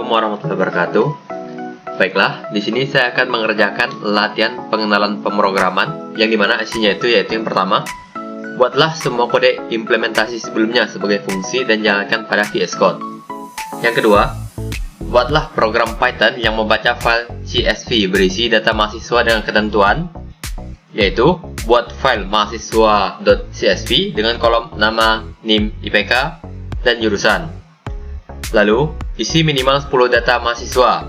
Assalamualaikum warahmatullahi wabarakatuh. Baiklah, di sini saya akan mengerjakan latihan pengenalan pemrograman yang dimana isinya yaitu yang pertama, buatlah semua kode implementasi sebelumnya sebagai fungsi dan jalankan pada VS Code. Yang kedua, buatlah program Python yang membaca file CSV berisi data mahasiswa dengan ketentuan, yaitu buat file mahasiswa.csv dengan kolom nama, NIM, IPK, dan jurusan. Lalu, isi minimal 10 data mahasiswa.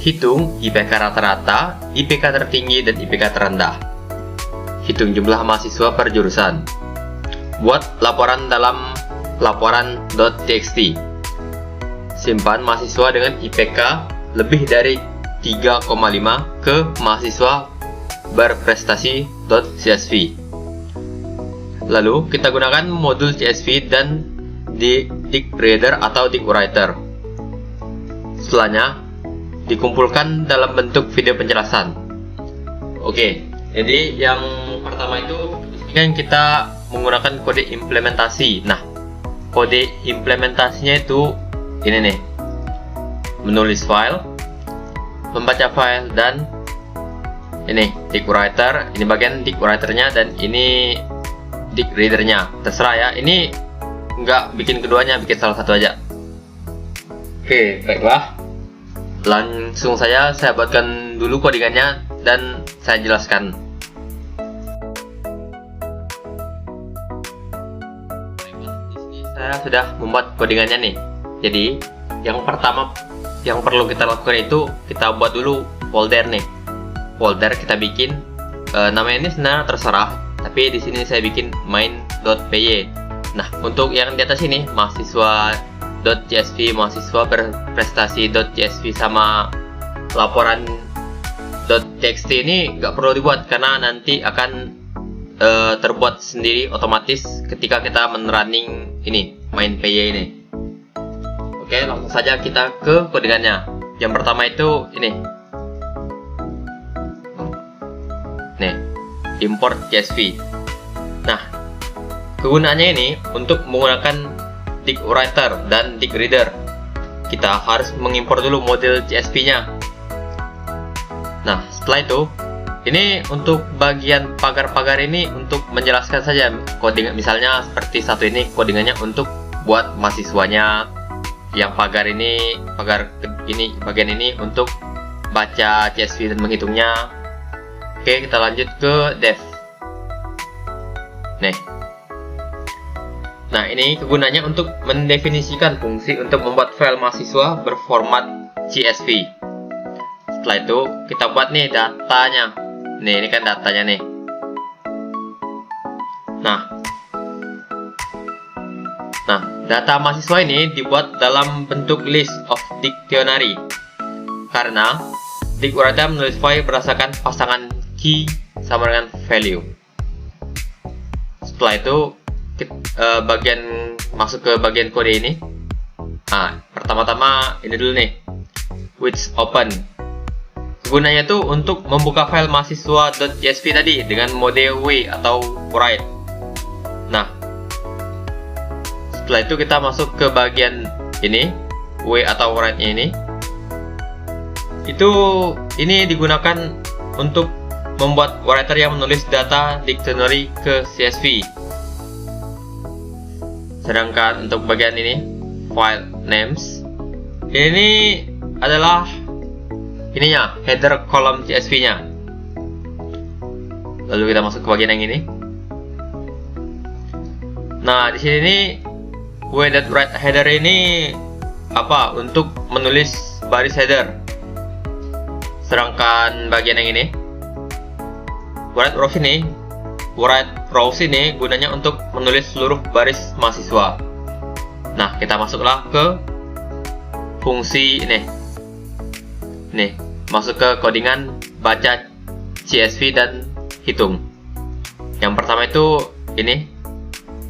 Hitung IPK rata-rata, IPK tertinggi, dan IPK terendah. Hitung jumlah mahasiswa per jurusan. Buat laporan dalam laporan.txt. Simpan mahasiswa dengan IPK lebih dari 3,5 ke mahasiswa berprestasi.csv. Lalu, kita gunakan modul CSV dan di Dict Reader atau Dict Writer. Setelahnya, dikumpulkan dalam bentuk video penjelasan. Oke, jadi yang pertama itu kan kita menggunakan kode implementasi. Nah, kode implementasinya itu ini nih, menulis file, membaca file, dan ini Dict Writer. Ini bagian Dict Writer-nya dan ini Dict Reader-nya. Terserah ya. Ini nggak bikin keduanya, bikin salah satu aja. Oke, baiklah. Langsung saja saya buatkan dulu codingannya dan saya jelaskan. Baiklah, di sini saya sudah membuat codingannya nih. Jadi, yang pertama yang perlu kita lakukan itu kita buat dulu folder nih. Folder kita bikin namanya ini sebenarnya terserah, tapi di sini saya bikin main.py. Nah, untuk yang di atas ini, mahasiswa.csv, mahasiswa berprestasi.csv, sama laporan.txt ini nggak perlu dibuat karena nanti akan terbuat sendiri otomatis ketika kita running ini, main.py ini. Oke, langsung saja kita ke codingannya. Yang pertama itu ini. Nih, import CSV. Nah, kegunaannya ini untuk menggunakan Dict Writer dan Dict Reader. Kita harus mengimpor dulu model CSV-nya. Nah, setelah itu, ini untuk bagian pagar-pagar ini untuk menjelaskan saja coding. Misalnya seperti satu ini codingannya untuk buat mahasiswanya. Yang pagar ini, bagian ini untuk baca CSV dan menghitungnya. Oke, kita lanjut ke dev. Nih. Nah, ini kegunaannya untuk mendefinisikan fungsi untuk membuat file mahasiswa berformat CSV. Setelah itu, kita buat nih datanya. Nih, ini kan datanya nih. Nah, data mahasiswa ini dibuat dalam bentuk list of dictionary. Karena Dict Writer menulis file berdasarkan pasangan key sama dengan value. Setelah itu, masuk ke bagian kode ini. Nah, pertama-tama ini dulu nih, which open. Kegunaannya itu untuk membuka file mahasiswa.csv tadi dengan mode W atau write. Nah, setelah itu kita masuk ke bagian ini, W atau write-nya ini. Ini digunakan untuk membuat writer yang menulis data dictionary ke CSV. Sedangkan untuk bagian ini, file names, ini adalah ininya, header kolom CSV-nya. Lalu kita masuk ke bagian yang ini. Nah, di sini nih, w.write header ini apa? Untuk menulis baris header. Sedangkan bagian yang ini, write rows ini gunanya untuk menulis seluruh baris mahasiswa. Nah, kita masuklah ke fungsi ini. Nih, masuk ke codingan baca CSV dan hitung. Yang pertama itu ini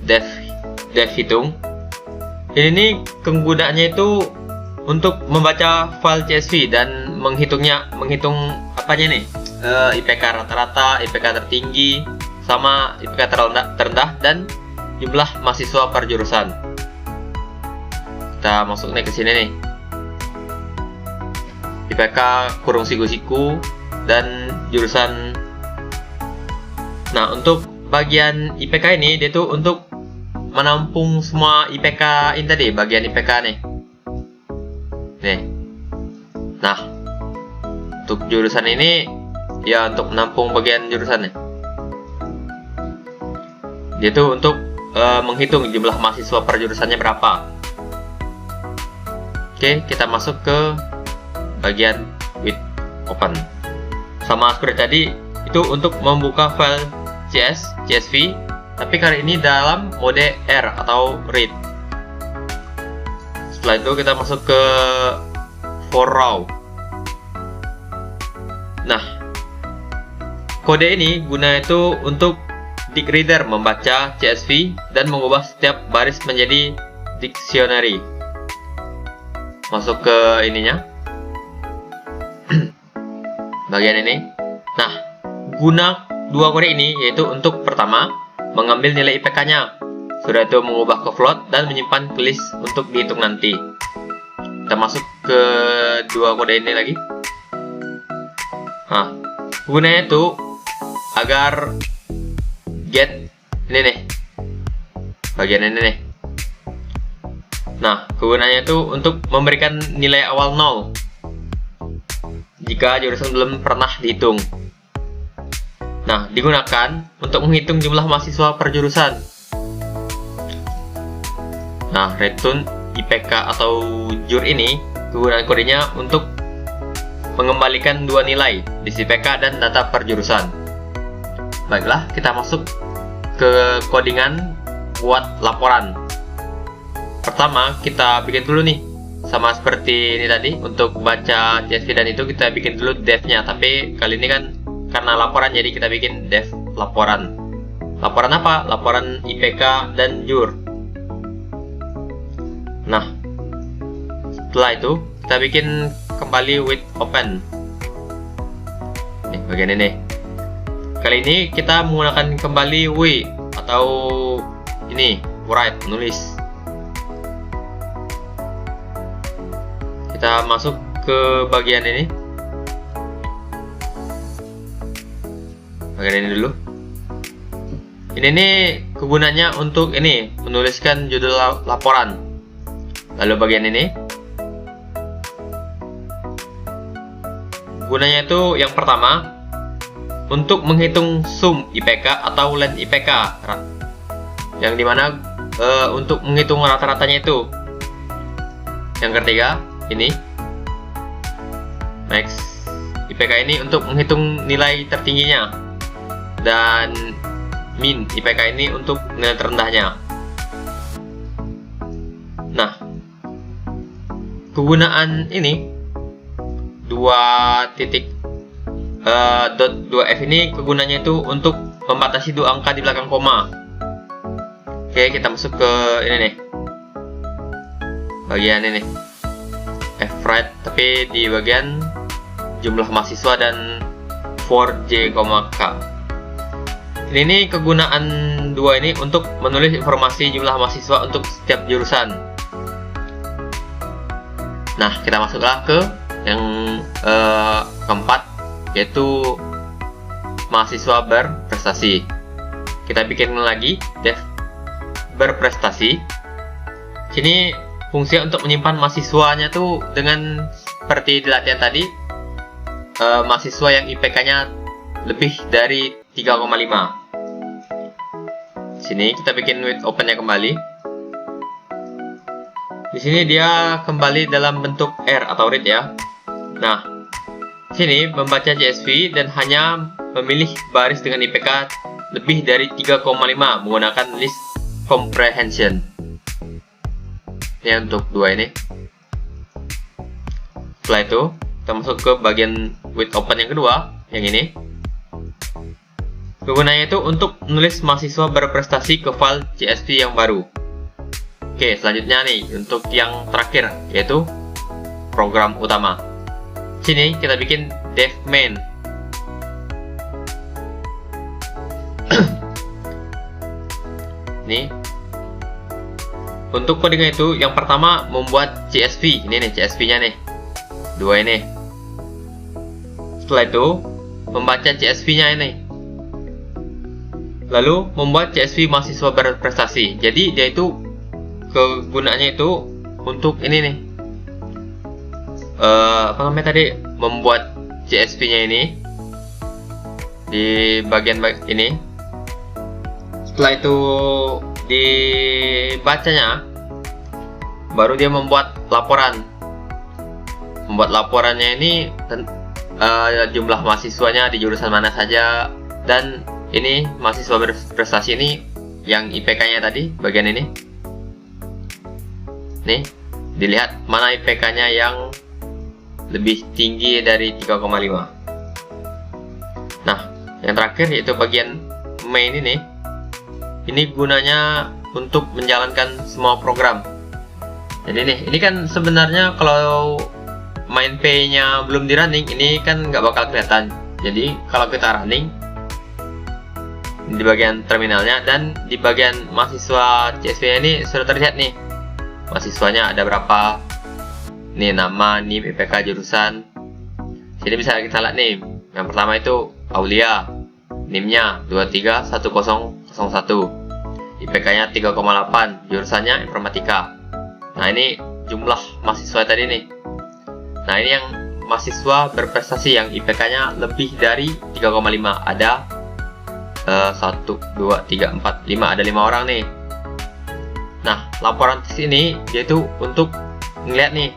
dev hitung. Ini kegunaannya itu untuk membaca file CSV dan menghitung apanya nih? IPK rata-rata, IPK tertinggi, sama IPK terendah, dan jumlah mahasiswa per jurusan. Kita masuk nih ke sini nih. IPK kurung siku-siku dan jurusan. Nah, untuk bagian IPK ini dia tuh untuk menampung semua IPK ini tadi, bagian IPK nih. Nah, untuk jurusan ini ya untuk menampung bagian jurusannya. Dia tuh untuk menghitung jumlah mahasiswa per jurusannya berapa. Oke, kita masuk ke bagian with open. Sama seperti tadi, itu untuk membuka file CSV, tapi kali ini dalam mode R atau read. Setelah itu kita masuk ke for raw. Nah, kode ini guna itu untuk dict reader membaca CSV dan mengubah setiap baris menjadi dictionary. Masuk ke ininya, bagian ini. Nah, guna dua kode ini yaitu untuk pertama mengambil nilai IPK-nya, sudah itu mengubah ke float dan menyimpan ke list untuk dihitung nanti. Kita masuk ke dua kode ini lagi. Nah, gunanya itu agar get ini nih, bagian ini nih. Nah, kegunaannya itu untuk memberikan nilai awal 0 jika jurusan belum pernah dihitung. Nah, digunakan untuk menghitung jumlah mahasiswa per jurusan. Nah, return IPK atau JUR ini kegunaan kodenya untuk mengembalikan dua nilai, list IPK dan data per jurusan. Baiklah, kita masuk ke codingan buat laporan. Pertama, kita bikin dulu nih, sama seperti ini tadi, untuk baca CSV dan itu kita bikin dulu dev-nya. Tapi kali ini kan karena laporan, jadi kita bikin dev laporan. Laporan apa? Laporan IPK dan JUR. Nah, setelah itu kita bikin kembali with open. Nih, bagian ini. Kali ini kita menggunakan kembali we atau ini write, menulis. Kita masuk ke bagian ini. Bagian ini dulu. Ini kegunaannya untuk ini menuliskan judul laporan. Lalu bagian ini gunanya itu yang pertama untuk menghitung sum IPK atau len IPK, yang dimana untuk menghitung rata-ratanya itu. Yang ketiga ini max IPK ini untuk menghitung nilai tertingginya, dan min IPK ini untuk nilai terendahnya. Nah, kegunaan ini 2.2f ini kegunaannya itu untuk membatasi dua angka di belakang koma. Oke, kita masuk ke ini nih, bagian ini f-right, tapi di bagian jumlah mahasiswa dan for j, k. Ini kegunaan dua ini untuk menulis informasi jumlah mahasiswa untuk setiap jurusan. Nah, kita masuklah ke yang keempat, yaitu mahasiswa berprestasi. Kita bikin lagi dev berprestasi. Sini fungsinya untuk menyimpan mahasiswanya tuh dengan seperti di latihan tadi, mahasiswa yang IPK-nya lebih dari 3,5. Sini kita bikin with open-nya kembali. Di sini dia kembali dalam bentuk R atau read ya. Nah, sini membaca CSV dan hanya memilih baris dengan IPK lebih dari 3,5 menggunakan list comprehension. Ini untuk dua ini. Setelah itu kita masuk ke bagian with open yang kedua, yang ini. Kegunaannya itu untuk menulis mahasiswa berprestasi ke file CSV yang baru. Oke, selanjutnya nih untuk yang terakhir, yaitu program utama. Sini kita bikin dev main. Nih, untuk codingnya itu yang pertama membuat CSV. Ini nih CSV-nya nih, dua ini. Setelah itu membaca CSV-nya ini, lalu membuat CSV mahasiswa berprestasi. Jadi dia itu kegunaannya itu untuk ini nih, apa namanya tadi, membuat CSV-nya ini di bagian ini. Setelah itu dibacanya, baru dia membuat laporan. Membuat laporannya ini jumlah mahasiswanya di jurusan mana saja, dan ini mahasiswa berprestasi ini yang IPK-nya tadi bagian ini. Nih, dilihat mana IPK-nya yang lebih tinggi dari 3,5. Nah, yang terakhir yaitu bagian main ini. Ini gunanya untuk menjalankan semua program. Jadi nih, ini kan sebenarnya kalau main P-nya belum di running, ini kan nggak bakal kelihatan. Jadi kalau kita running di bagian terminalnya dan di bagian mahasiswa CSV ini sudah terlihat nih, mahasiswanya ada berapa, nih nama, NIM, IPK, jurusan. Jadi bisa kita lihat nih, yang pertama itu Aulia, NIM-nya 231001, IPK-nya 3,8, jurusannya informatika. Nah, ini jumlah mahasiswa tadi nih. Nah, ini yang mahasiswa berprestasi yang IPK-nya lebih dari 3,5. Ada 1, 2, 3, 4, 5. Ada 5 orang nih. Nah, laporan tes ini yaitu untuk ngeliat nih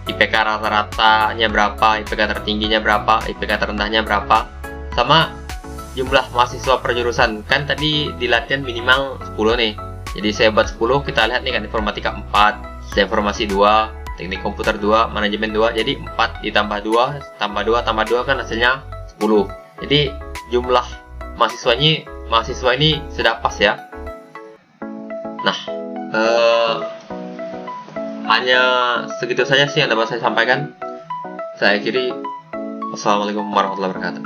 IPK rata-ratanya berapa, IPK tertingginya berapa, IPK terendahnya berapa, sama jumlah mahasiswa per jurusan. Kan tadi di latihan minimal 10 nih. Jadi saya buat 10, kita lihat nih kan, informatika 4, informasi 2, teknik komputer 2, manajemen 2. Jadi 4 ditambah 2 tambah 2 tambah 2 kan hasilnya 10. Jadi jumlah mahasiswa ini sudah pas ya. Nah, hanya segitu saja sih yang dapat saya sampaikan. Saya akhiri. Wassalamualaikum warahmatullahi wabarakatuh.